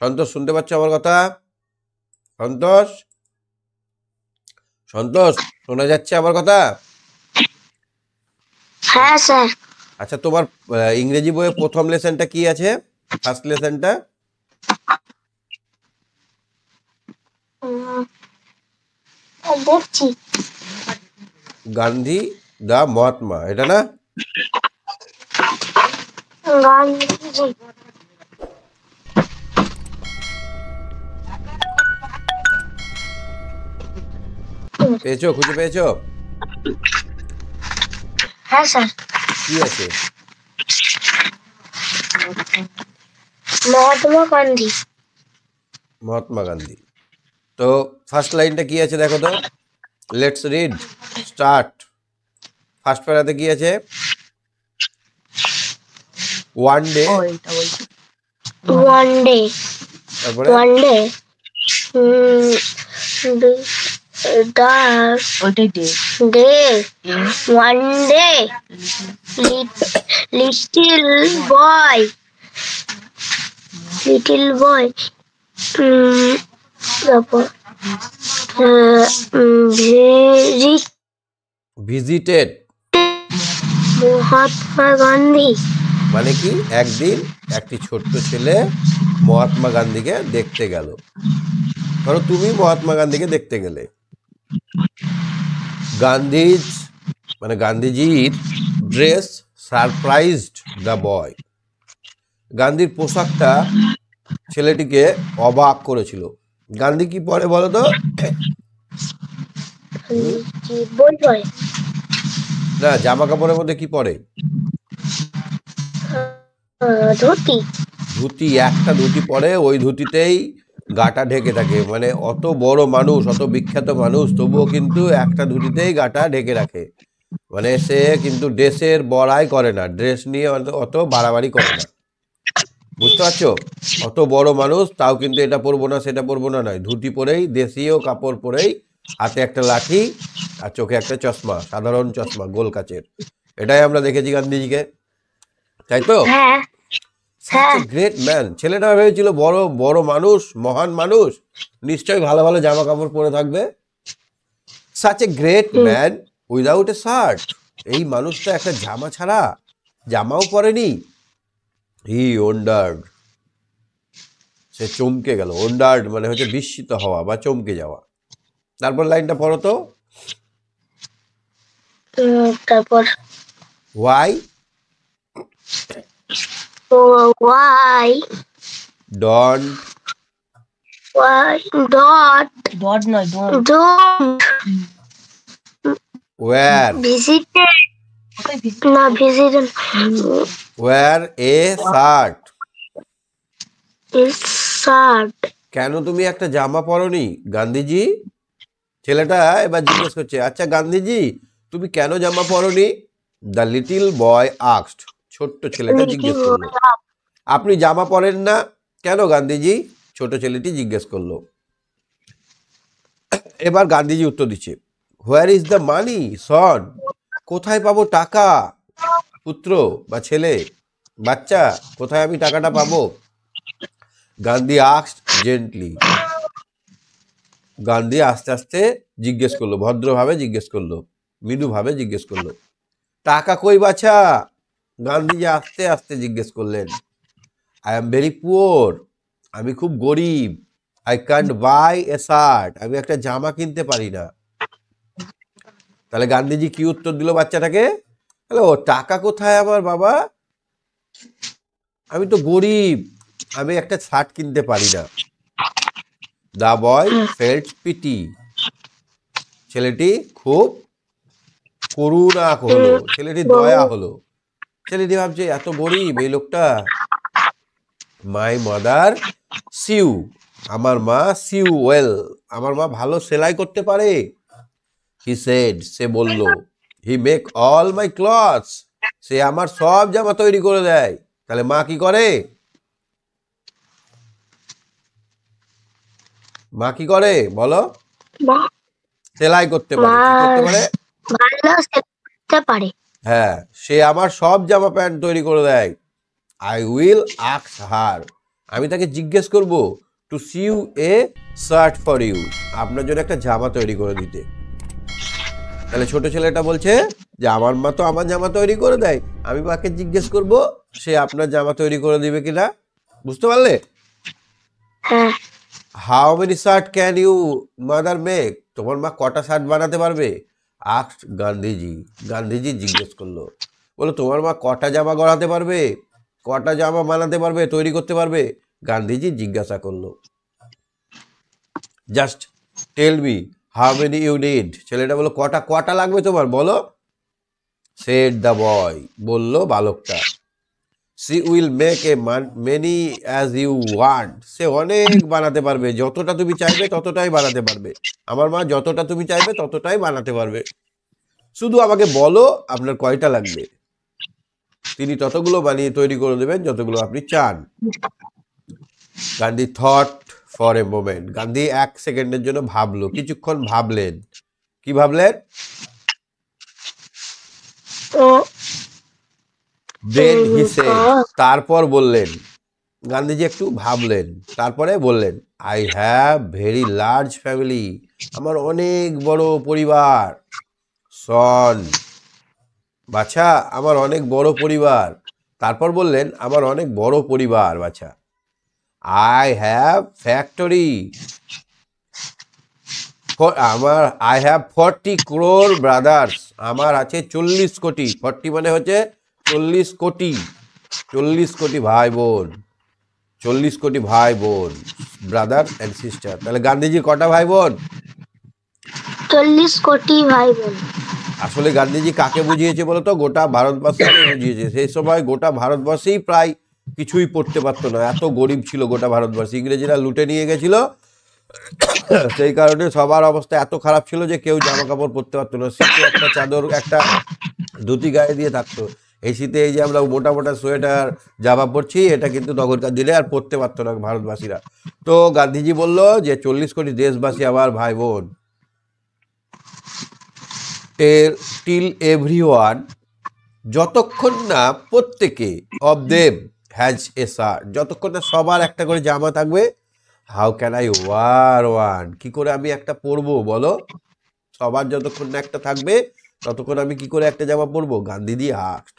সন্তোষ শুনতে পাচ্ছ আমার কথা? সন্তোষ, সন্তোষ শোনা যাচ্ছে আমার কথা? হ্যাঁ স্যার। আচ্ছা, তোমার ইংরেজি বইয়ে প্রথম লেসনটা কি আছে? ফার্স্ট লেসনটা দেখছি। গান্ধী দা মহাত্মা, এটা না? গান্ধীজি। পেয়েছো? খুঁজে পেয়েছো? হ্যাঁ স্যার। কি আছে? মহাত্মা গান্ধী। মহাত্মা গান্ধী। তো ফার্স্ট লাইনটা কি আছে দেখো তো। Let's read, start. ফার্স্ট প্যারাতে কি আছে? One day. One day. তারপরে one day day one day little boy তারপর ভিজিটেড মহাত্মা গান্ধী। মানে কি? একদিন একটি ছোট্ট ছেলে মহাত্মা গান্ধীকে দেখতে গেল। ধরো তুমি মহাত্মা গান্ধীকে দেখতে গেলে। গান্ধীজ মানে গান্ধীজির ড্রেস সারপ্রাইজড দ্য বয়। গান্ধীর পোশাকটা ছেলেটিকে অবাক করেছিল। গান্ধী কি পরে বলো তো? বই পড়ে না, জামা কাপড়ের মধ্যে কি পরে? ধুতি। ধুতি, একটা ধুতি পরে, ওই ধুতিতেই গাটা ঢেকে থাকে। মানে অত বড় মানুষ, অত বিখ্যাত মানুষ, তবুও কিন্তু একটা ধুতিতেই গাটা ঢেকে রাখে। মানে সে কিন্তু ড্রেসের বড়াই করে না, ড্রেস নিয়ে অত বাড়াবাড়ি করে না। বুঝতে পারছো? অত বড় মানুষ তাও কিন্তু এটা পরবো না সেটা পরবো না নয়, ধুতি পরেই, দেশীয় কাপড় পরেই, হাতে একটা লাঠি আর চোখে একটা চশমা, সাধারণ চশমা গোল কাচের। এটাই আমরা দেখেছি গান্ধীজিকে, তাই তো? হ্যাঁ গ্রেট ম্যান। ছেলেটা ভেবেছিল বড় বড় মানুষ, মহান মানুষ, নিশ্চয়ই ভালো ভালো জামা কাপড় পরে থাকবে। Such a great man without a shirt. এই মানুষটা একটা জামা ছাড়া, জামাও পরেনি। হি ওন্ডার্ড, সে চমকে গেল। ওন্ডার্ড মানে হচ্ছে বিস্মিত হওয়া বা চমকে যাওয়া। তারপর লাইনটা পড়ো তো। তারপর why don't wear wear a shirt. কেন তুমি একটা জামা পরনি গান্ধীজি? ছেলেটা এবার জিজ্ঞেস করছে, আচ্ছা গান্ধীজি তুমি কেন জামা পরনি? The little boy asked. ছোট্ট ছেলেটা জিজ্ঞেস করলো, আপনি জামা পরেন না কেন গান্ধীজি? ছোট ছেলেটি জিজ্ঞেস করলো। এবার গান্ধীজি উত্তর দিচ্ছে, হোয়ার ইজ দ্য মানি সন। কোথায় পাবো টাকা পুত্র বা ছেলে, বাচ্চা, কোথায় আমি টাকাটা পাবো? Gandhi asked gently. গান্ধী আস্তে আস্তে জিজ্ঞেস করলো, ভদ্রভাবে জিজ্ঞেস করলো, মৃদুভাবে জিজ্ঞেস করলো, টাকা কই বাছা? গান্ধীজি আস্তে আস্তে জিজ্ঞেস করলেন, আই এম ভেরি পুয়ার। আমি খুব গরিব। I can't buy a shirt. আমি একটা জামা কিনতে পারি না। তাহলে গান্ধীজি কি উত্তর দিল বাচ্চাটাকে? হ্যালো, টাকা কোথায় আমার বাবা? আমি তো গরিব, আমি একটা শার্ট কিনতে পারি না। The boy felt PT. ছেলেটি খুব করুণা হলো, ছেলেটি দয়া হলো। ছেলেটি ভাবছে এত গরিব এই লোকটা। My mother sew. আমার মা সিউ ওয়েল। আমার মা ভালো সেলাই করতে পারে। হি সেড। সে বলল, he make all my clothes. সে আমার সব জামা তৈরি করে দেয়। তাহলে মা কি করে? মা কি করে বলো? সেলাই করতে পারে। কি করতে পারে? হ্যাঁ, সে আমার সব জামা প্যান্ট তৈরি করে দেয়। I will ask her. আমি তাকে জিজ্ঞেস করব to sew a shirt for you, আপনার জন্য একটা জামা তৈরি করে দিতে। তাহলে ছোট ছেলেটা বলছে যে আমার মা তো আমার জামা তৈরি করে দেয়, আমি মাকে জিজ্ঞেস করব সে আপনার জামা তৈরি করে দিবে কিনা। বুঝতে পারলে? হ্যাঁ। How many shirt can you mother make, তোমার মা কটা শার্ট বানাতে পারবে? আস্কড গান্ধীজি, গান্ধীজি জিজ্ঞেস করলো, বলো তোমার মা কটা জামা গড়াতে পারবে, কটা জামা বানাতে পারবে, তৈরি করতে পারবে? গান্ধীজি জিজ্ঞাসা করলো। Just tell me how many you need, ছেলেটা বললো কটা কটা লাগবে তোমার বলো। সেড দ্য বয়, বললো বালকটা। She will make a many as you want, সে অনেক বানাতে পারবে, যতটা তুমি চাইবে ততটাই বানাতে পারবে। আমার মা যতটা তুমি চাইবে ততটাই বানাতে পারবে, শুধু আমাকে বলো আপনার কয়টা লাগবে, তিনি ততগুলো বানিয়ে তৈরি করে দেবেন যতগুলো আপনি চান। Gandhi thought for a moment, Gandhi 1 সেকেন্ডের জন্য ভাবলো, কিছুক্ষণ ভাবলেন। কি ভাবলেন? দেন হি সেড, তারপর বললেন, গান্ধীজি একটু ভাবলেন, তারপরে বললেন, I have very large family, আমার অনেক বড় পরিবার। সন, বাছা আমার অনেক বড় পরিবার। তারপর বললেন আমার অনেক বড় পরিবার বাছা। আই হ্যাভ ফ্যাক্টরি, আমার আই হ্যাভ 40 crore ব্রাদার্স, আমার আছে 40 কোটি, 40 মানে হচ্ছে 40 কোটি, 40 কোটি ভাই বোন, 40 কোটি ভাই বোন, ব্রাদার অ্যান্ড সিস্টার। তাহলে গান্ধীজির কটা ভাই বোন? 40 কোটি ভাই বোন। আসলে গান্ধীজি কাকে বুঝিয়েছে বলতো? গোটা ভারতবর্ষকে বুঝিয়েছে। সেই সময় গোটা ভারতবর্ষেই প্রায় কিছুই পড়তে পারতো না, এত গরিব ছিল গোটা ভারতবর্ষ, ইংরেজরা লুটে নিয়ে গেছিল। সেই কারণে সবার অবস্থা এত খারাপ ছিল যে কেউ জামা কাপড় পরতে পারতো না, শীতে একটা চাদর একটা ধুতি গায়ে দিয়ে থাকতো। এই শীতে এই যে আমরা মোটা মোটা সোয়েটার জামা পরছি, এটা কিন্তু তখনকার দিনে আর পরতে পারতো না ভারতবাসীরা। তো গান্ধীজি বলল যে 40 কোটি দেশবাসী আমার ভাই বোন। টিল এভরিওয়ান, যতক্ষণ না প্রত্যেকে, of them has a shirt, যতক্ষণ না সবার একটা করে জামা থাকবে। How can I were one, কি করে আমি একটা পরবো বলো? সবার যতক্ষণ না একটা থাকবে ততক্ষণ আমি কি করে একটা জামা পরবো? গান্ধীজি আস্কড।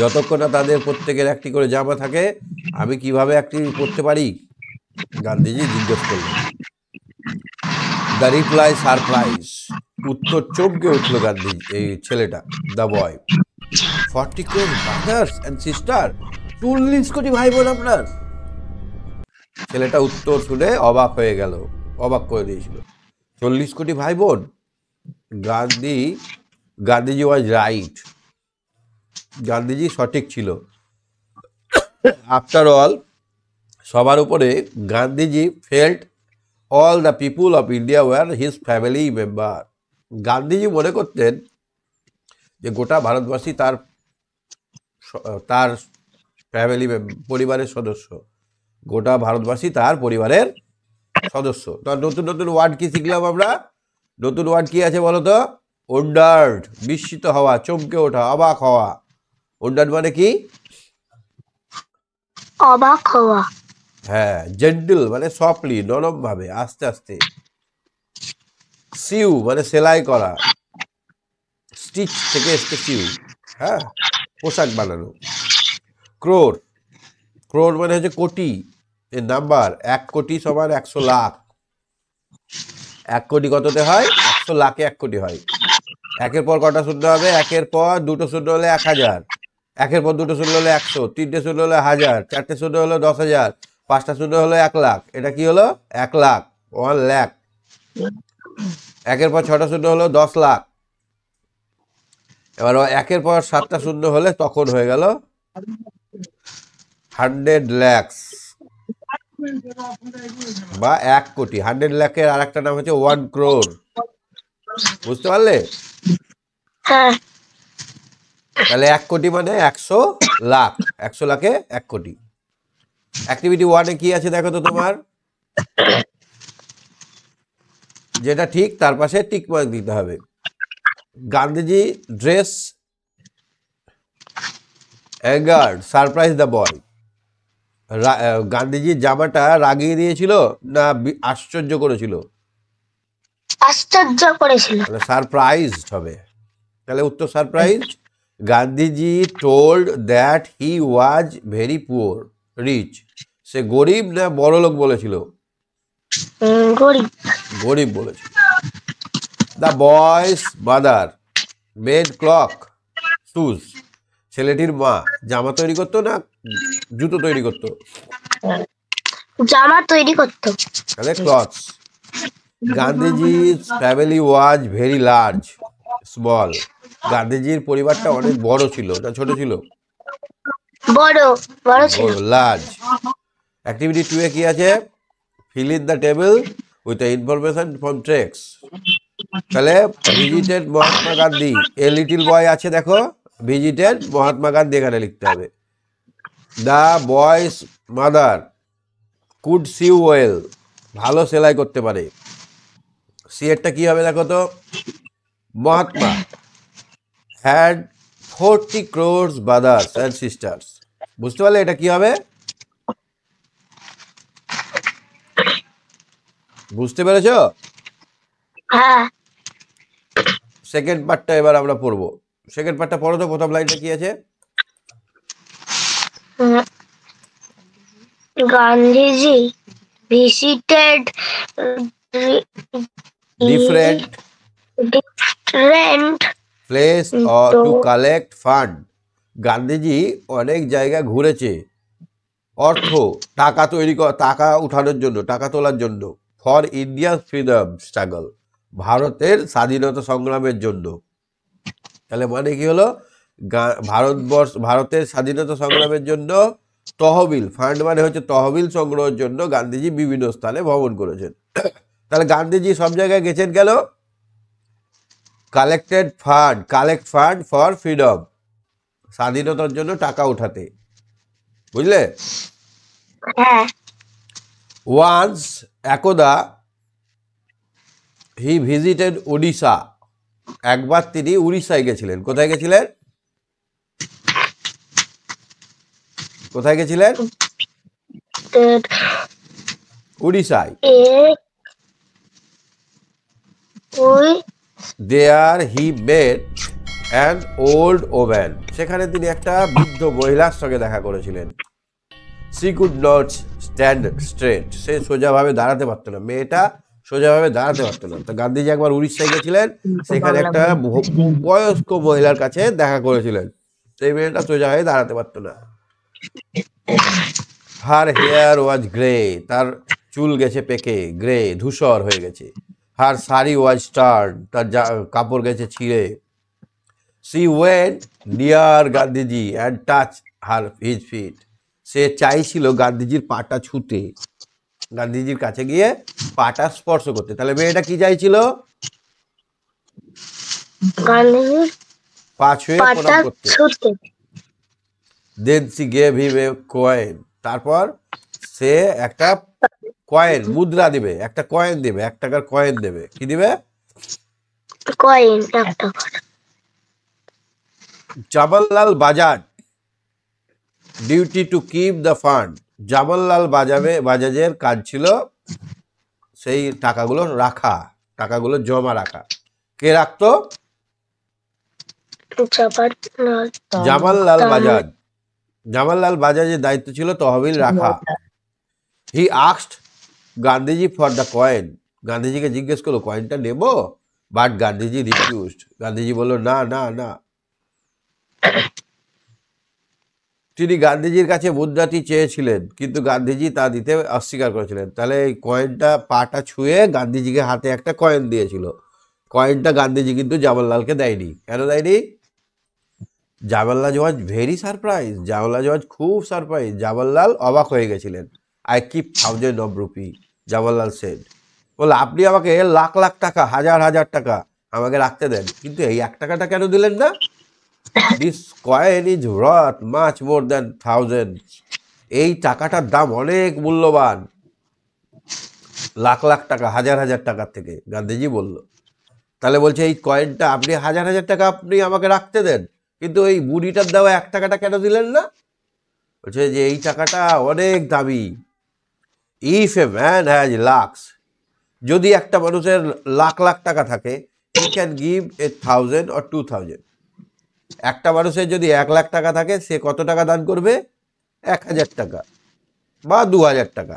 যতক্ষণ না তাদের প্রত্যেকের একটি করে জামা থাকে আমি কিভাবে একটি পরতে পারি? গান্ধীজি জিজ্ঞেস করলেন। দ্য রিপ্লাই সারপ্রাইজ, উত্তর চমকে উঠলো গান্ধী, এই ছেলেটা, the boy. 40 crore brothers and sister, 40 কোটি ভাই বোন আপনার? ছেলেটা উত্তর শুনে অবাক হয়ে গেল, অবাক করে দিয়েছিল। 40 কোটি ভাই বোন? গান্ধীজি ওয়াজ রাইট, গান্ধীজি সঠিক ছিল। আফটার অল, সবার উপরে Gandhiji felt all the people of India were his family member. Gandhiji মনে করতেন যে গোটা ভারতবাসী তার তার ফ্যামিলি পরিবারের সদস্য, গোটা ভারতবাসী তার পরিবারের সদস্য। তো নতুন নতুন ওয়ার্ড কি শিখলাম আমরা? নতুন ওয়ার্ড কি আছে বলো তো? ওন্ডার্ড, বিস্মিত হওয়া, চমকে ওঠা, অবাক হওয়া। ওন্ডার্ড মানে কি? অবাক হওয়া। হ্যাঁ। জেন্টল মানে সফটলি, নরম ভাবে, আস্তে আস্তে। সিউ মানে সেলাই করা, স্টিচ থেকে এসছে সিউ, হ্যাঁ, পোশাক বানানো। ক্রোর, ক্রোর মানে হচ্ছে কোটি, এর নাম্বার। 1 কোটি সমান 100 লাখ। 1 কোটি কততে হয়? 100 লাখে 1 কোটি হয়। একের পর কটা শূন্য হবে? একের পর দুটো শূন্য হলে 1000, একের পর দুটো শূন্য হলে 100, তিনটে শূন্য হলে 1000, চারটে শূন্য হলে 10,000, পাঁচটা শূন্য হলো 1 লাখ। এটা কি হলো? 1 লাখ, 1 লাখ। একের পর 6টা শূন্য হলো 10 লাখ। এবার একের পর 7টা শূন্য হলে তখন হয়ে গেল 100 lakhs বা 1 কোটি। 100 লাখের আর একটা নাম হচ্ছে 1 crore। বুঝতে পারলে? হ্যাঁ। তাহলে 1 কোটি মানে 100 লাখ, 100 লাখে 1 কোটি। অ্যাক্টিভিটি 1-এ কি আছে দেখো তো তোমার? যেটা ঠিক তার পাশে টিক মার্ক দিতে হবে। Gandhiji dress angered surprise the boy. গান্ধীজির জামাটা রাগিয়ে দিয়েছিল না আশ্চর্য করেছিল? আশ্চর্য করেছিল। মানে সারপ্রাইজড হবে, তাহলে উত্তর surprise. Gandhiji told that he was very poor rich, সে গরিব না বড়লোক বলেছিল? গরিব। গরিব বলেছিল। দ্য বয়েস মাদার মেড ক্লক শুজ, ছেলেটির মা জামা তৈরি করতো না জুতো তৈরি করতো? জামা তৈরি করতো। তাহলে ক্লথস। গান্ধীজির family was very large small, গান্ধীজির পরিবারটা অনেক বড় ছিল না ছোট ছিল? বড়। বড় ছিল। বড়, লার্জ। অ্যাক্টিভিটি 2 এ কি আছে? Fill in the table with the information from text. তাহলে visited Mahatma Gandhi, a little boy আছে দেখো, ভিজিটেড মহাত্মা গান্ধী এখানে লিখতে হবে। দ্য বয়েস মাদার কুড সিউ ওয়েল, ভালো সেলাই করতে পারে। সি এরটা কি হবে দেখো তো? Mahatma had 40 crores brothers and sisters, বুঝতে পারলে এটা কি হবে? বুঝতে পেরেছ? হ্যাঁ। সেকেন্ড পার্টটা এবার আমরা পড়বো। সেকেন্ড পার্টটা পড়ো তো, প্রথম লাইনটা কি আছে? Gandhiji visited different different place to collect fund, Gandhiji অনেক জায়গা ঘুরেছে অর্থ টাকা তৈরি টাকা উঠানোর জন্য, টাকা তোলার জন্য। ফর ইন্ডিয়ার ফ্রিডম স্ট্রাগল, ভারতের স্বাধীনতা সংগ্রামের জন্য। তাহলে মানে কি হলো? ভারতের স্বাধীনতা সংগ্রামের জন্য তহবিল, ফান্ড মানে হচ্ছে তহবিল সংগ্রহের জন্য গান্ধীজি বিভিন্ন স্থানে ভ্রমণ করেছেন। তাহলে গান্ধীজি সব জায়গায় গেছেন কেন? কালেক্ট ফান্ড ফর ফ্রিডম, স্বাধীনতার জন্য টাকা উঠাতে, বুঝলে? হ্যাঁ। ওয়ান্স একদা হি ভিজিটেড ওড়িশা, একবার তিনি উড়িষ্যায় গেছিলেন। কোথায় গেছিলেন? কোথায় গেছিলেন? উড়িষ্যায়। There he met an old woman, সেখানে তিনি একটা বৃদ্ধ মহিলার সঙ্গে দেখা করেছিলেন। She could not stand straight, সে সোজাভাবে দাঁড়াতে পারতো না, মেয়েটা সোজাভাবে দাঁড়াতে পারতো না। তো গান্ধীজি একবার উড়িষ্যায় গেছিলেন, সেখানে একটা বয়স্ক মহিলার কাছে দেখা করেছিলেন, সেই মেয়েটা সোজাভাবে দাঁড়াতে পারতো না। হার হেয়ার ওয়াজ গ্রে, তার চুল গেছে পেকে, গ্রে ধূসর হয়ে গেছে। হার শাড়ি ওয়াজ টার্ন, তার কাপড় গেছে ছিঁড়ে। She went near Gandhiji and touch his feet, সে চাইছিল গান্ধীজির পাটা ছুঁতে, গান্ধীজির কাছে গিয়ে পাটা স্পর্শ করতে। তাহলে মেয়েটা কি চাইছিল? পা ছুঁয়ে প্রণাম করতে। Then she gave him a coin, তারপর সে একটা কয়েন, মুদ্রা দিবে, একটা কয়েন দেবে, 1 টাকার কয়েন দেবে। কি দিবে? কয়েন, 1 টাকা। Jamnalal Bajaj duty to keep the fund, Jamnalal বাজাজের কাজ ছিল সেই টাকাগুলো রাখা, টাকাগুলো জমা রাখা। কে রাখতো? জামাললাল বাজাজ। জামাললাল বাজাজের দায়িত্ব ছিল তহবিল রাখা। He asked Gandhiji for the coin, গান্ধীজিকে জিজ্ঞেস করলো কয়েনটা নেব, বাট গান্ধীজি রিফিউজড, গান্ধীজি বললো না না না। তিনি গান্ধীজির কাছে মুদ্রাটি চেয়েছিলেন, কিন্তু গান্ধীজি তা দিতে অস্বীকার করেছিলেন। তাহলে এই কয়েনটা পাটা ছুঁয়ে গান্ধীজিকে হাতে একটা কয়েন দিয়েছিল, কয়েনটা গান্ধীজি কিন্তু জামাললালকে দেয়নি। কেন দেয়নি? Jamnalal was very surprise, Jamnalal ওয়াজ খুব সারপ্রাইজ, জামাললাল অবাক হয়ে গেছিলেন। I keep 1000 of rupee, Jamnalal said, বলে আপনি আমাকে লাখ লাখ টাকা, হাজার হাজার টাকা আমাকে রাখতে দেন, কিন্তু এই 1 টাকাটা কেন দিলেন না? This coin is worth much more than thousand, এই টাকাটার দাম অনেক মূল্যবান, লাখ লাখ টাকা, হাজার হাজার টাকার থেকে, গান্ধীজি বলল। তাহলে বলছে এই কয়েনটা আপনি হাজার হাজার টাকা আপনি আমাকে রাখতে দেন, কিন্তু ওই বুড়িটার দেওয়া 1 টাকাটা কেন দিলেন না? বলছে যে এই টাকাটা অনেক দামি। If a man has lakhs, যদি একটা মানুষের লাখ লাখ টাকা থাকে, হি ক্যান গিভ 1,000 or 2,000। একটা মানুষের যদি 1 লাখ টাকা থাকে, সে কত টাকা দান করবে? 1,000 টাকা বা 2,000 টাকা।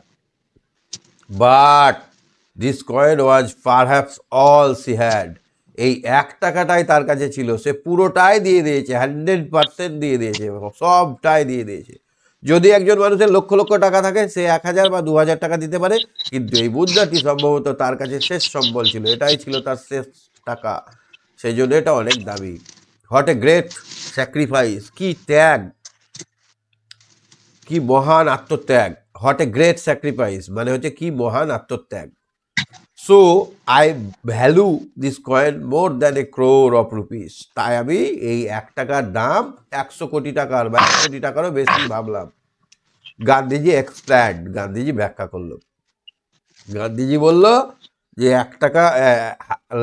But this coin was perhaps all she had, এই 1 টাকাটাই তার কাছে ছিল, সে পুরোটাই দিয়ে দিয়েছে, 100% দিয়ে দিয়েছে, সবটাই দিয়ে দিয়েছে। যদি একজন মানুষের লক্ষ লক্ষ টাকা থাকে, সে 1,000 বা 2,000 টাকা দিতে পারে, কিন্তু এই মুদ্রাটি সম্ভবত তার কাছে শেষ সম্বল ছিল, এটাই ছিল তার শেষ টাকা, সেই জন্য এটা অনেক দামি। হোয়াট এ গ্রেট স্যাক্রিফাইস, কি ত্যাগ, কি মহান আত্মত্যাগ। হোয়াট এ গ্রেট স্যাক্রিফাইস মানে হচ্ছে কি মহান আত্মত্যাগ। So I value this coin more than a crore of rupees, তাই আমি এই 1 টাকার দাম 100 কোটি টাকার বা 1 কোটি টাকারও বেশি ভাবলাম। গান্ধীজি এক্সপ্ল্যান্ড, গান্ধীজি ব্যাখ্যা করলো। গান্ধীজি বলল যে 1 টাকা,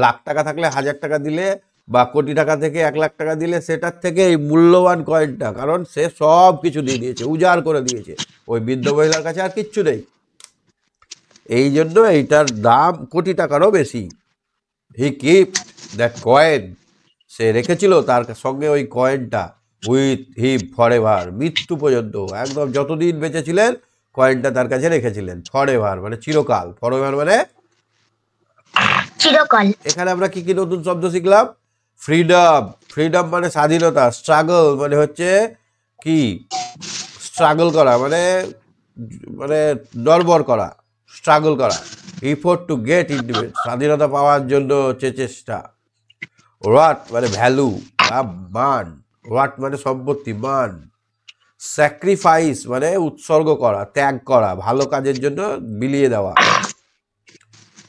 লাখ টাকা থাকলে 1,000 টাকা দিলে বা কোটি টাকা থেকে 1 লাখ টাকা দিলে সেটার থেকে এই মূল্যবান কয়েনটা, কারণ সে সব কিছু দিয়ে দিয়েছে, উজাড় করে দিয়েছে, ওই বৃদ্ধ মহিলার কাছে আর কিচ্ছু নেই, এই জন্য এইটার দাম কোটি টাকারও বেশি। হি কিপ দ্যাট কয়েন, সে রেখেছিল তার সঙ্গে ওই কয়েনটা, উইথ হিম ফর এভার, মৃত্যু পর্যন্ত, একদম যতদিন বেঁচে ছিলেন কয়েনটা তার কাছে রেখেছিলেন, ফর এভার মানে চিরকাল, ফর এভার মানে চিরকাল। এখানে আমরা কি কি নতুন শব্দ শিখলাম? ফ্রিডম, ফ্রিডম মানে স্বাধীনতা। স্ট্রাগল মানে হচ্ছে কি, স্ট্রাগল করা মানে মানে নড়বড় করা, স্ট্রাগল করা। এফোর্ট টু গেট ইন্ডিপেন্ডেন্স, স্বাধীনতা পাওয়ার জন্য চেষ্টা। ওয়াট মানে ভ্যালু বা মান, ওয়াট মানে সম্পত্তি, মান। স্যাক্রিফাইস মানে উৎসর্গ করা, ত্যাগ করা, ভালো কাজের জন্য বিলিয়ে দেওয়া।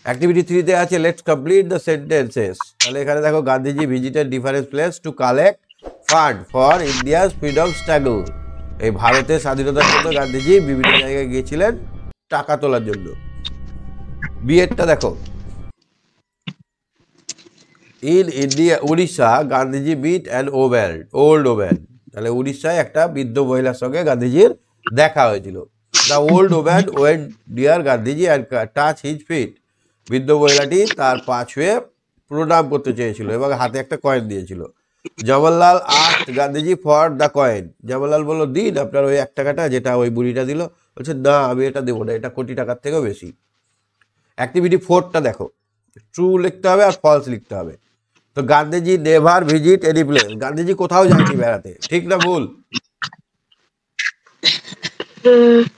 অ্যাক্টিভিটি 3-তে আছে লেটস কমপ্লিট দ্য সেন্টেন্সেস। তাহলে এখানে দেখো, Gandhiji visited different place to collect fund for India's freedom struggle, এই ভারতের স্বাধীনতার জন্য গান্ধীজি বিভিন্ন জায়গায় গিয়েছিলেন টাকা তোলার জন্য। বিয়েরটা দেখো, in India Orissa Gandhiji meet an old woman, তাহলে উড়িষ্যায় একটা বৃদ্ধ মহিলার সঙ্গে গান্ধীজির দেখা হয়েছিল। The old woman went near Gandhiji and touch his feet, বৃদ্ধ মহিলাটি তার পা ছুঁয়ে প্রণাম করতে চেয়েছিল এবং হাতে একটা কয়েন দিয়েছিল। Jawaharlal asked Gandhiji for the coin, Jawaharlal বলল দিন আপনার ওই 1 টাকাটা যেটা ওই বুড়িটা দিল। বলছে না, আমি এটা দেবো না, এটা কোটি টাকার থেকেও বেশি। অ্যাক্টিভিটি 4টা দেখো, ট্রু লিখতে হবে আর ফলস লিখতে হবে। তো Gandhiji never visit any place, Gandhiji কোথাও যায়নি বেড়াতে, ঠিক না ভুল?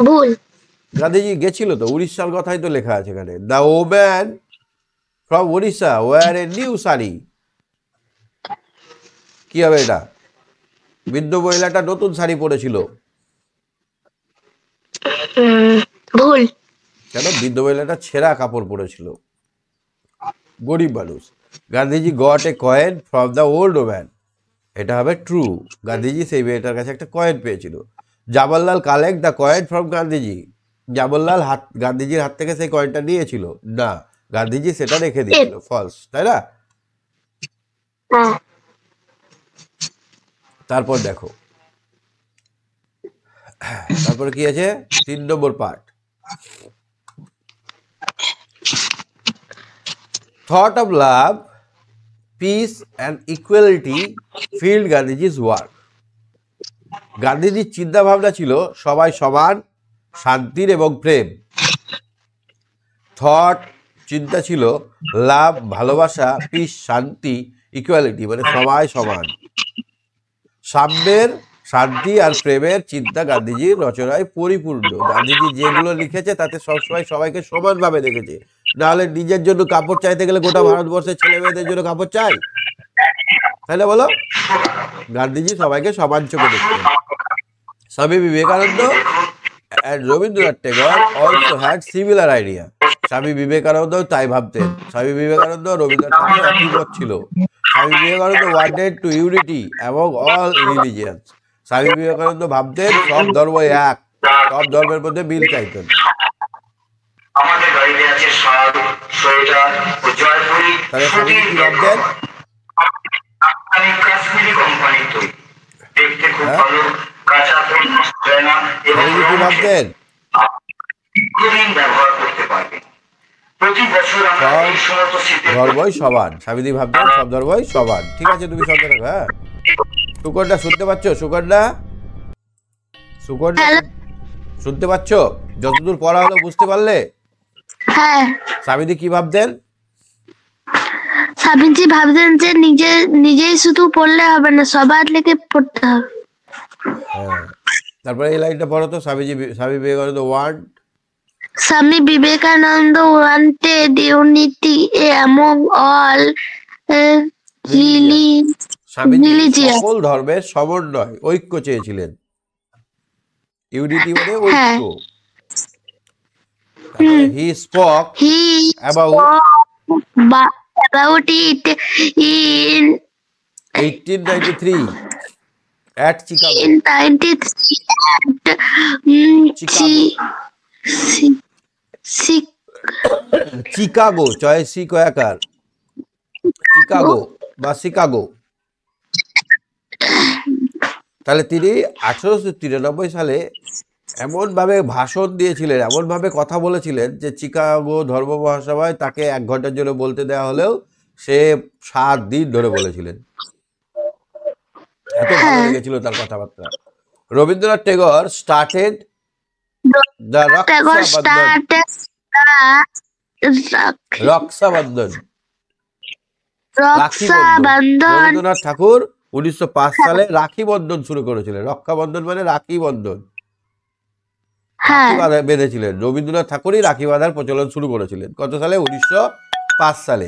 ভুল। গান্ধীজি গেছিল তো, উড়িষ্যার কথাই তো লেখা আছে এখানে। The woman from Orissa wore a new sari, কি হবে এটা? বৃদ্ধ মহিলাটা নতুন শাড়ি পরেছিল। ভুল। কেন? বৃদ্ধ মহিলাটা ছেঁড়া কাপড় পরেছিল, গরিব মানুষ। Gandhiji got a coin from the old woman, এটা হবে ট্রু, গান্ধীজি সেই মেয়েটার কাছে একটা কয়েন পেয়েছিল। Jawaharlal collect the coin from Gandhiji, Jawaharlal গান্ধীজির হাত থেকে সেই কয়েনটা নিয়েছিল না, গান্ধীজি সেটা রেখে দিয়েছিল, ফলস, তাই না? তারপর দেখো, তারপরে কি আছে 3 number part, thought of love peace and equality filled Gandhiji's work, গান্ধীজির চিন্তা ভাবনা ছিল সবাই সমান, শান্তির এবং প্রেম। থট চিন্তা ছিল, লাভ ভালোবাসা, পিস শান্তি, ইকুয়ালিটি মানে সবাই সমান। সাম্যের, শান্তি আর প্রেমের চিন্তা গান্ধীজির রচনায় পরিপূর্ণ। গান্ধীজি যেগুলো লিখেছে তাতে সবসময় সবাইকে সমানভাবে দেখেছে, নাহলে নিজের জন্য কাপড় চাইতে গেলে গোটা ভারতবর্ষের ছেলে মেয়েদের জন্য কাপড় চাই, তাই না বলো? গান্ধীজি সবাইকে সমান চোখে দেখতেন। Swami Vivekananda and Rabindranath Tagore also had similar idea. Swami Vivekananda তাই ভাবতেন। স্বামী বিবেকানন্দ রবীন্দ্রনাথ ঠাকুর একই মত ছিল। Swami Vivekananda wanted to unity among all religions. Swami Vivekananda ভাবতেন সব ধর্ম এক, সব ধর্মের মধ্যে মিল চাইতেন। আমাদের বাড়িতে আছে শাল, সোয়েটার ও জয়পুরি। তাহলে স্বামী কি ভাবতেন? আমি কাশ্মীরি কোম্পানি তৈরি, হ্যাঁ? ভালো, কাঁচা তেল নষ্ট হয় না এবং স্বামীজি কি রং ভাবতেন? দীর্ঘদিন ব্যবহার করতে পারবে। প্রতি বছর আমরা সব এই সমস্ত শীতের ধর্মই সমান। স্বামীজি ভাবতেন সব ধর্মই সমান। ঠিক আছে, তুমি শুনতে থাকো। হ্যাঁ, সুকন্যা শুনতে পাচ্ছ? সুকন্যা, সুকন্যা হ্যালো। শুনতে পাচ্ছ? যতদূর পড়া হলো বুঝতে পারলে? হ্যাঁ, স্বামীজি কি ভাবতেন? স্বামীজি ভাবতেন যে নিজেই শুধু পড়লে হবে না, সবার লেগে পড়তে হবে। হ্যাঁ, তারপরে এই লাইনটা পড়ো তো। Swami Vivekananda want Swami Vivekananda wanted unity among all Swamiji religions. সকল ধর্মের সমন্বয়, ঐক্য চেয়েছিলেন। ইউনিটি মানে হ্যাঁ। ঐক্য। তারপরে he spoke He About- spoke about it in 1893 at Chicago. 93 at Chicago, চয় সি কয়াকার, চিকাগো বা শিকাগো। তাহলে তিনি 1893 সালে এমনভাবে ভাষণ দিয়েছিলেন, এমনভাবে কথা বলেছিলেন যে চিকাগো ধর্ম মহাসভায় তাকে 1 ঘন্টার জন্য বলতে দেওয়া হলেও সে 7 দিন ধরে বলেছিলেন। এত ভালো লেগেছিল তার কথাবার্তা। Rabindranath Tagore started the Tagore started Rakshabandhan. রাখি Raksha বন্ধন। Bandhan. রবীন্দ্রনাথ ঠাকুর 1905 সালে রাখি বন্ধন শুরু করেছিলেন। রক্ষাবন্ধন মানে রাখি বন্ধন, হ্যাঁ, রাখি বাঁধা বেঁধেছিলেন। রবীন্দ্রনাথ ঠাকুরই রাখি বাঁধার প্রচলন শুরু করেছিলেন। কত সালে? 1905 সালে।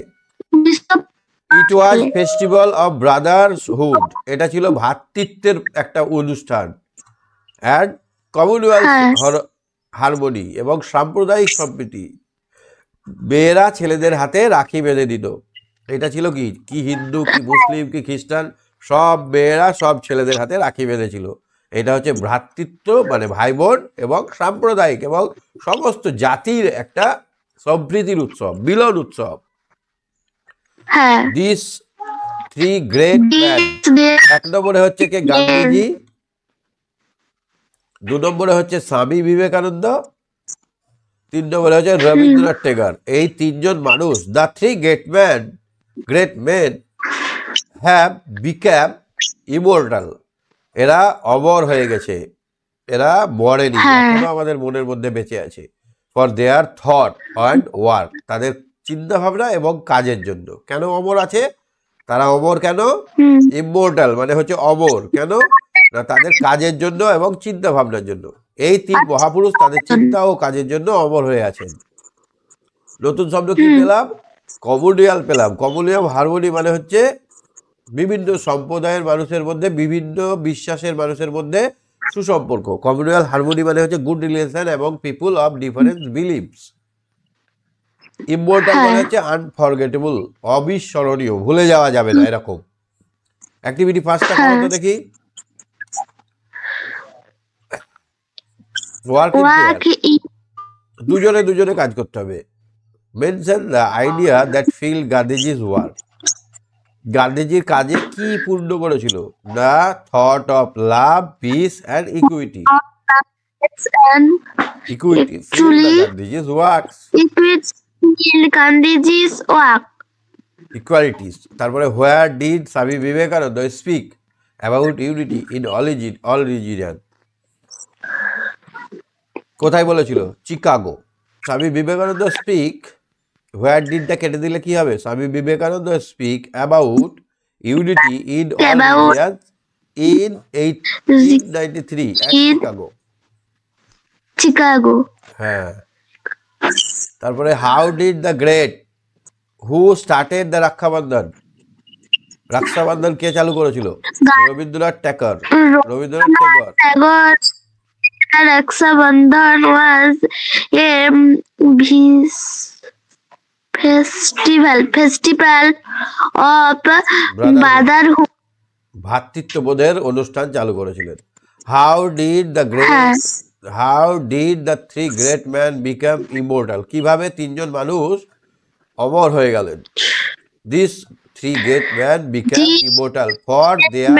ইট ওয়াজ ফেস্টিভ্যাল অফ ব্রাদারহুড। এটা ছিল ভ্রাতৃত্বের একটা অনুষ্ঠান। অ্যান্ড কমিউনাল হ্যাঁ। হারমোনি এবং সাম্প্রদায়িক সম্প্রীতি। মেয়েরা ছেলেদের হাতে রাখি বেঁধে দিত। এটা ছিল কি কি হিন্দু, কি মুসলিম, কি খ্রিস্টান, সব মেয়েরা সব ছেলেদের হাতে রাখি বেঁধেছিল। এটা হচ্ছে ভ্রাতৃত্ব মানে ভাই বোন এবং সাম্প্রদায়িক এবং সমস্ত জাতির একটা সম্প্রীতির উৎসব, মিলন উৎসব। হ্যাঁ, দিস 3 গ্রেট ম্যান। 1 নম্বরে হচ্ছে কে? গান্ধীজি। 2 নম্বরে হচ্ছে স্বামী বিবেকানন্দ। 3 নম্বরে হচ্ছে রবীন্দ্রনাথ টেগর। এই 3 জন মানুষ, the 3 great men have become immortal. এরা অমর হয়ে গেছে, এরা মরেনি, এখনো আমাদের মনের মধ্যে বেঁচে আছে। For their thought and work, তাদের চিন্তা ভাবনা এবং কাজের জন্য। কেন অমর আছে তারা? অমর কেন? ইমর্টাল মানে হচ্ছে অমর কেন না, তাদের কাজের জন্য এবং চিন্তা ভাবনার জন্য। এই 3 মহাপুরুষ তাদের চিন্তা ও কাজের জন্য অমর হয়ে আছেন। নতুন শব্দ কি পেলাম? কমিউনাল পেলাম। কমিউনাল হারমোনি মানে হচ্ছে বিভিন্ন সম্প্রদায়ের মানুষের মধ্যে, বিভিন্ন বিশ্বাসের মানুষের মধ্যে সুসম্পর্ক। কমিউনাল হারমোনি মানে হচ্ছে গুড রিলেশন এবং people of different believes. Immortal মানে হচ্ছে আনফরগেটেবল, অবিস্মরণীয়, ভুলে যাওয়া যাবে না এরকম। অ্যাক্টিভিটি 5টা করো তো দেখি। ওয়ার্ক ইন পেয়ার, দুজনে কাজ করতে হবে। Mention the idea that fill Gandhiji's work. গান্ধীজির কাজে কি পূর্ণ করেছিল? The thought of love, peace and equity. Equity fill the Gandhiji's works. Gandhiji's work. Equalities. তারপরে where did Swami Vivekananda speak about unity in all region. কোথায় বলেছিল? চিকাগো। স্বামী বিবেকানন্দ স্পিক, হোয়ার ডিডটা কেটে দিলে কি হবে? Swami Vivekananda speak about unity in all region in 1893 at Chicago. Chicago. হ্যাঁ। তারপরে how did the great who started the Rakshabandhan. Rakshabandhan কে চালু করেছিল? Rabindranath Tagore. Rabindranath Tagore. Raksha Bandhan was a festival of brotherhood. ভ্রাতৃত্ববোধের অনুষ্ঠান চালু করেছিলেন। How did the 3 great man become immortal. কিভাবে 3 জন মানুষ অমর হয়ে গেলেন? This 3 great man become immortal for their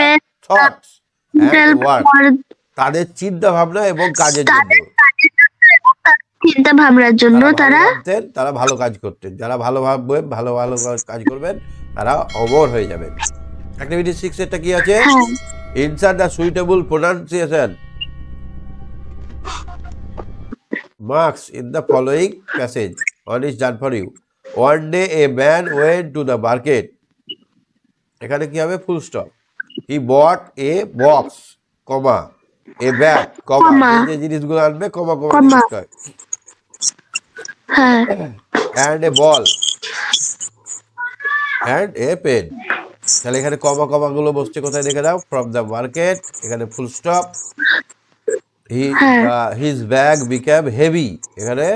thoughts mental work, তাদের চিন্তা ভাবনা এবং কাজের জন্য। চিন্তা ভাবনার জন্য তারা তারা ভালো কাজ করতেন। যারা ভালো ভাববেন, ভালো ভালো কাজ করবেন, তারা অমর হয়ে যাবেন। অ্যাক্টিভিটি 6 এরটা কি আছে? হ্যাঁ insert the suitable pronunciation marks in the following passage. One is done for you. One day a man went to the market. এখানে কি হবে? Full stop. He bought a box, comma, a bag, comma, Comma. যে জিনিসগুলো আনবে কমা কমা Comma. লিখতে হয়, হ্যাঁ and a ball and a pen. তাহলে এখানে কমা কমা গুলো বসছে কোথায় দেখে দাও? ফ্রম দ্য মার্কেট, এখানে full stop. His bag became heavy, এখানে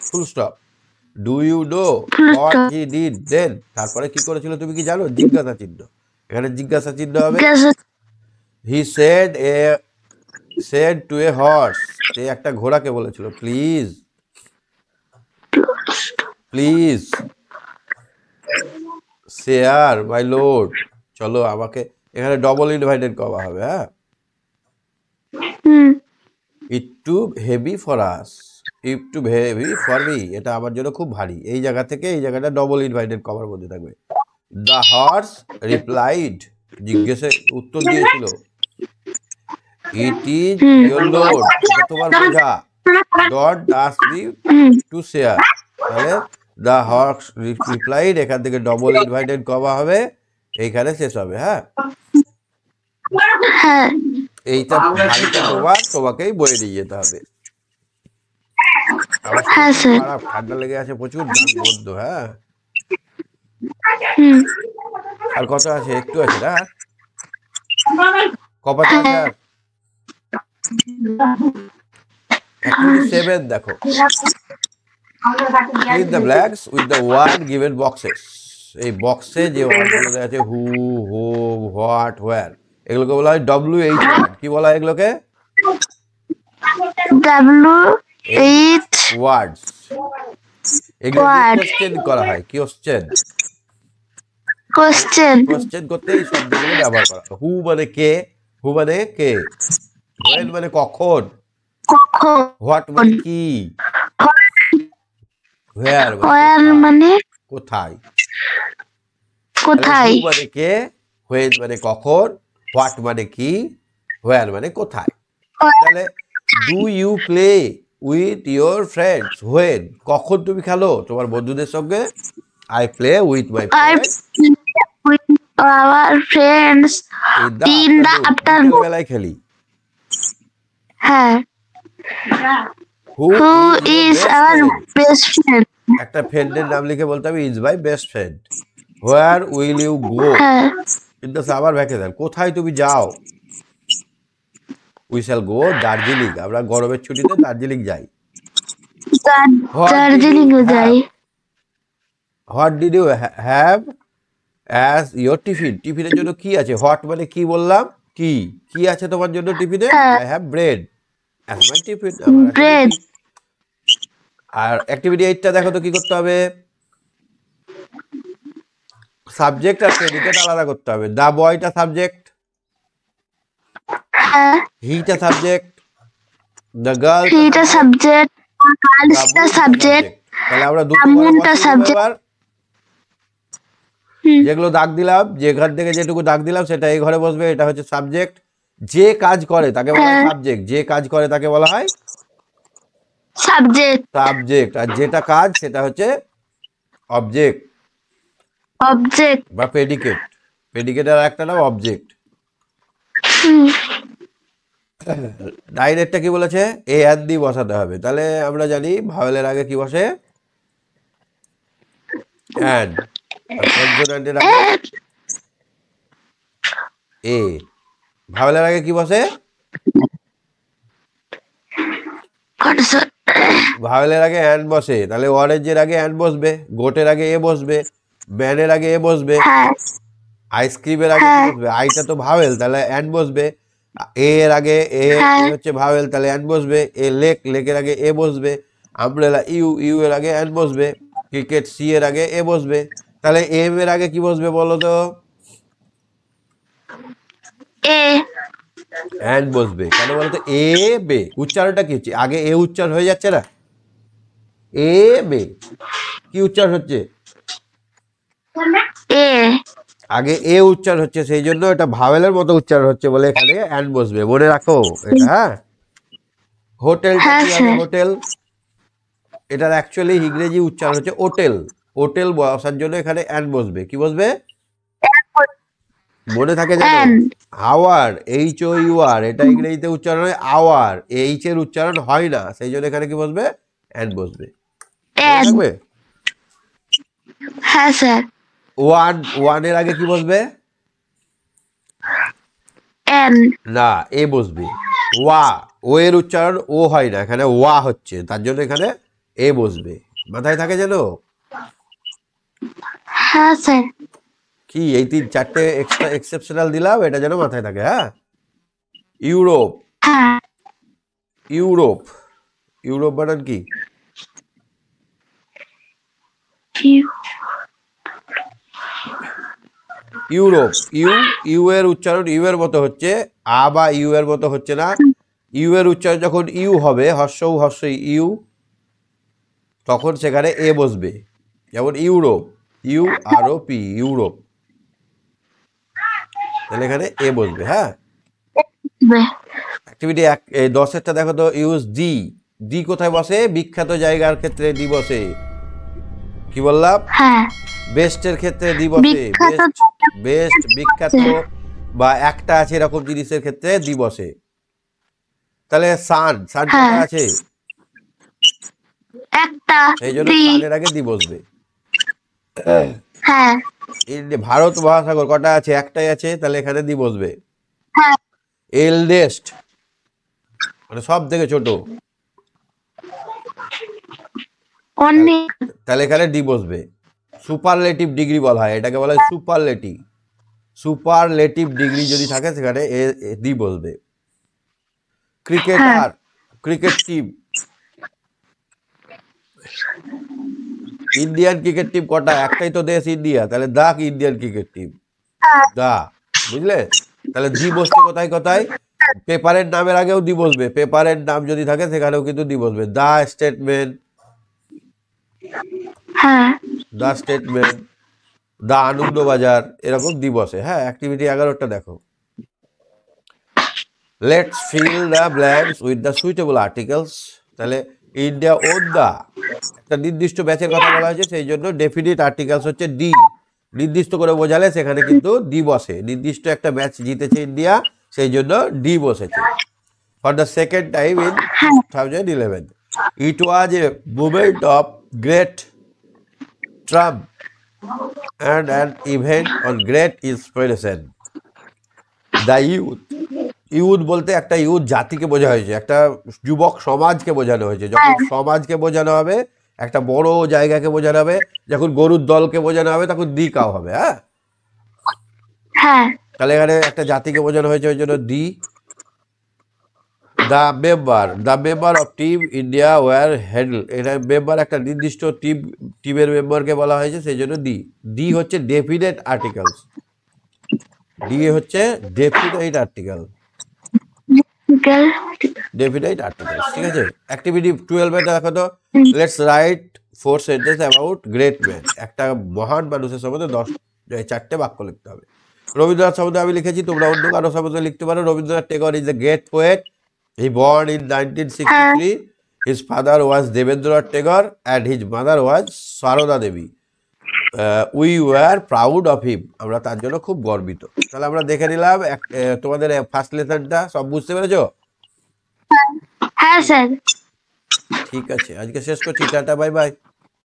full stop. Do you know what he did then? তারপরে কি করেছিল তুমি কি জানো? জিজ্ঞাসা চিহ্ন, এখানে জিজ্ঞাসা চিহ্ন হবে। হি said to a horse, সে একটা ঘোড়াকে বলেছিল, please please share my load, চলো আমাকে, এখানে ডবল ইনভাইটেড করা হবে। হ্যাঁ, hmm it too heavy for us, it too heavy for me, এটা আমার জন্য খুব ভারী। এই জায়গা থেকে এই জায়গাটা ডবল ইনভাইটেড কভার মধ্যে থাকবে। দ্য হর্স রিপ্লাইড, জিজ্ঞেসে উত্তর দিয়েছিল, ইট ইজ ইয়োর লোড, এটা তোমার বোঝা, dot ask me to share. তাহলে দ্য হর্স রিপ্লাইড, এখান থেকে ডবল ইনভাইটেড করা হবে, এইখানে শেষ হবে। হ্যাঁ, হ্যাঁ এইটা ভারীটা তোমাকেই বয়ে নিয়ে যেতে হবে। আমার হ্যাঁ স্যার খারাপ, ঠান্ডা লেগে আছে প্রচুর, নাক বন্ধ। হ্যাঁ, হুম আর কত আছে? একটু আছে না? কপাটা আছে আর? Activity 7 দেখো, fill in the blanks with the word given boxes. এই বক্সে যে ওয়ার্ডগুলো আছে, হু, হো, হোয়াট, হোয়ার, এগুলোকে বলা হয় WH ওয়ার্ড। কি বলা হয় এগুলোকে? WH ওয়ার্ডস। এগুলো Word. কোশ্চেন করা হয়। কোশ্চেন কোশ্চেন কোশ্চেন করতে এই শব্দগুলো ব্যবহার করা হয়। হু মানে কে, হু মানে কে, হোয়েন মানে কখন, কখন হোয়াট মানে কি, হোয়ার ওয়ার মানে কোথায়। কোথায় হু মানে কে, হোয়েন মানে কখন, হোয়াট মানে কি, হোয়ার মানে কোথায়। তাহলে do you play with your friends when, কখন তুমি খেলো তোমার বন্ধুদের সঙ্গে? I play with my our friends with our friends in the afternoon, বেলায় খেলি। হ্যাঁ who who is is our best friend একটা ফ্রেন্ডের নাম লিখে বলতে হবে is my best friend. Where will you go হ্যাঁ ইন দ্য সামার ভ্যাকেশন, কোথায় তুমি যাও? উই শ্যাল গো দার্জিলিং, আমরা গরমের ছুটিতে দার্জিলিং যাই। দার্জিলিং এ যাই। What did you have as your tiffin, টিফিনের জন্য কি আছে? হোয়াট মানে কি বললাম, কি কি আছে তোমার জন্য টিফিনে? হ্যাঁ। I have bread as my tiffin. Bread. আর অ্যাক্টিভিটি 8টা দেখো তো কি করতে হবে? সাবজেক্ট আর প্রেডিকেট আলাদা করতে হবে। দা বয়টা সাবজেক্ট, হ্যাঁ হিটা সাবজেক্ট, দ্য গার্ল হিটা সাবজেক্ট গার্লসটা সাবজেক্ট তাহলে আমরা দুটো the করে moon টা বসিয়ে দেবো subject. এবার। যেগুলো দাগ দিলাম, যেখান থেকে যেটুকু দাগ দিলাম সেটা এই ঘরে বসবে, এটা হচ্ছে সাবজেক্ট। যে কাজ করে তাকে বলা হয় হ্যাঁ। সাবজেক্ট, যে কাজ করে তাকে বলা হয় সাবজেক্ট সাবজেক্ট, আর যেটা কাজ সেটা হচ্ছে অবজেক্ট অবজেক্ট বা প্রেডিকেট। প্রেডিকেটের একটা নাম অবজেক্ট। ডাইরেক্টটা কি বলেছে? এ আর দি বসাতে হবে। তাহলে আমরা জানি ভাওয়েলের আগে কি বসে? অ্যান্ড। আর কনসোনান্টের আগে এ। ভাওয়েলের আগে কি বসে? ভাওয়েলের আগে অ্যান্ড বসে, তাহলে অরেঞ্জের আগে অ্যান্ড বসবে, গোটের আগে এ বসবে, ব্যানের আগে এ বসবে, হ্যাঁ আইসক্রিমের আগে কি বসবে? আইটা তো ভাওয়েল, তাহলে অ্যান্ড বসবে। এ এর আগে এ হচ্ছে ভাওয়েল, তাহলে অ্যান্ড বসবে। এ লেকের আগে এ বসবে। আমব্রেলা ইউ এর আগে অ্যান্ড বসবে। ক্রিকেট সি এর আগে এ বসবে। তাহলে এম এর আগে কি বসবে বলো তো? এ অ্যান্ড বসবে কেন বলতো? এ বে উচ্চারণটা কি হচ্ছে? আগে এ উচ্চারণ হয়ে যাচ্ছে না? এ বে কি উচ্চারণ হচ্ছে? এ আগে এ উচ্চারণ হচ্ছে, সেই জন্য এটা ভাওয়েলের মতো উচ্চারণ হচ্ছে বলে এখানে অ্যান্ড বসবে। মনে রাখো এটা, হ্যাঁ। হোটেলটা হ্যাঁ কি হবে? স্যার। হোটেল, এটার অ্যাকচুয়ালি ইংরেজি উচ্চারণ হচ্ছে হোটেল। হোটেল বসার জন্য এখানে অ্যান্ড বসবে। কি বসবে? মনে থাকে জানো? And hour, H O U R, এটা ইংরেজিতে উচ্চারণ হয় আওয়ার, এইচ এর উচ্চারণ হয় না, সেই জন্য এখানে কি বসবে? অ্যান্ড বসবে। মনে অ্যান্ড থাকবে? হ্যাঁ স্যার। ওয়ান, ওয়ানের আগে কি বসবে? অ্যান্ড না, এ বসবে। ওয়া, ও এর উচ্চারণ ও হয় না, এখানে ওয়া হচ্ছে, তার জন্য এখানে এ বসবে। মাথায় থাকে জানো? হ্যাঁ স্যার। কি এই তিন চারটে এক্সট্রা এক্সেপশনাল দিলাম, এটা যেন মাথায় থাকে, হ্যাঁ। ইউরোপ, হ্যাঁ ইউরোপ, ইউরোপ বানান কি? ইউরোপ, ইউ, ইউ এর উচ্চারণ ইউ এর মতো হচ্ছে, আ বা ইউ এর মতো হচ্ছে না। ইউ এর উচ্চারণ যখন ইউ হবে, হর্ষৌ হর্ষই ইউ, তখন সেখানে এ বসবে। যেমন Europe, U R O P, Europe, তাহলে এখানে এ বসবে, হ্যাঁ। অ্যাক্টিভিটি 10-এরটা দেখো তো, ইউজ ডি। ডি কোথায় বসে? বিখ্যাত জায়গার ক্ষেত্রে ডি বসে। কি বললাম? হ্যাঁ বেস্টের ক্ষেত্রে ডি বসে। বিখ্যাত বেস্ট, বেস্ট, বিখ্যাত বা একটা আছে এরকম জিনিসের ক্ষেত্রে ডি বসে। তাহলে সান, সান হ্যাঁ। কটা আছে? একটা এই জন্য দি সানের আগে ডি বসবে। হ্যাঁ ভারত মহাসাগর কটা আছে? একটাই আছে, তাহলে এখানে ডি বসবে। হ্যাঁ এলডেস্ট মানে সব থেকে ছোট, অনেক তাহলে এখানে ডি বসবে। সুপারলেটিভ ডিগ্রি বলা হয় এটাকে, বলা হয় সুপারলেটিভ। সুপারলেটিভ ডিগ্রি যদি থাকে সেখানে ডি বসবে। Cricketer, cricket team, Indian cricket team কটা? একটাই তো দেশ ইন্ডিয়া, তাহলে দা ইন্ডিয়ান ক্রিকেট টিম, দা, বুঝলে? তাহলে দি বসবে কোথায় কোথায়? পেপারের নামের আগেও দি বসবে, পেপারের নাম যদি থাকে সেখানেও কিন্তু দি বসবে। দা স্টেটমেন্ট, হ্যাঁ দা স্টেটমেন্ট, দা আনন্দবাজার, এরকম দি বসে, হ্যাঁ। অ্যাক্টিভিটি 11টা দেখো। Let's fill the blanks with the suitable articles. তাহলে ইন্ডিয়া ওন দা, একটা নির্দিষ্ট ব্যাচের কথা বলা হয়েছে, সেই জন্য ডেফিনিট আর্টিকেলস হচ্ছে ডি। নির্দিষ্ট করে বোঝালে সেখানে কিন্তু ডি বসে। নির্দিষ্ট একটা ম্যাচ জিতেছে ইন্ডিয়া, সেই জন্য ডি বসেছে। For the second time in 2011, it was A movement of great Trump and an event on great inspiration. The youth, youth বলতে একটা ইউথ জাতিকে বোঝা হয়েছে, একটা যুবক সমাজকে বোঝানো হয়েছে। যখন সমাজকে বোঝানো হবে, একটা বড় জায়গাকে বোঝানো হবে, যখন গরুর দলকে বোঝানো হবে, তখন দি কাও হবে, হ্যাঁ। হ্যাঁ তাহলে এখানে একটা জাতিকে বোঝানো হয়েছে, ওই জন্য the. The member of team India were handle, এটা মেম্বার একটা নির্দিষ্ট টিমের মেম্বারকে বলা হয়েছে, সেই জন্য দি। ডি হচ্ছে ডেফিনেট আর্টিকেলস, ডি হচ্ছে ডেফিনেট আর্টিকেল, ডেফিনেট আর্টিকেলস, ঠিক আছে। অ্যাক্টিভিটি 12 দেখো তো, let's write 4 sentence about great man. একটা মহান মানুষের সম্বন্ধে 4টে বাক্য লিখতে হবে। রবীন্দ্রনাথ সম্বন্ধে আমি লিখেছি, তোমরা অন্য কারো সম্বন্ধে লিখতে পারো। Rabindranath Tagore is a great poet. He born in 1963. His father was Debendranath Tagore and his mother was Saroda Devi. We were proud of him. আমরা তার জন্য খুব গর্বিত। তাহলে আমরা দেখে নিলাম তোমাদের ফার্স্ট লেসনটা। সব বুঝতে পেরেছো? হ্যাঁ স্যার। ঠিক আছে, আজকে শেষ করছি। Tata, bye bye.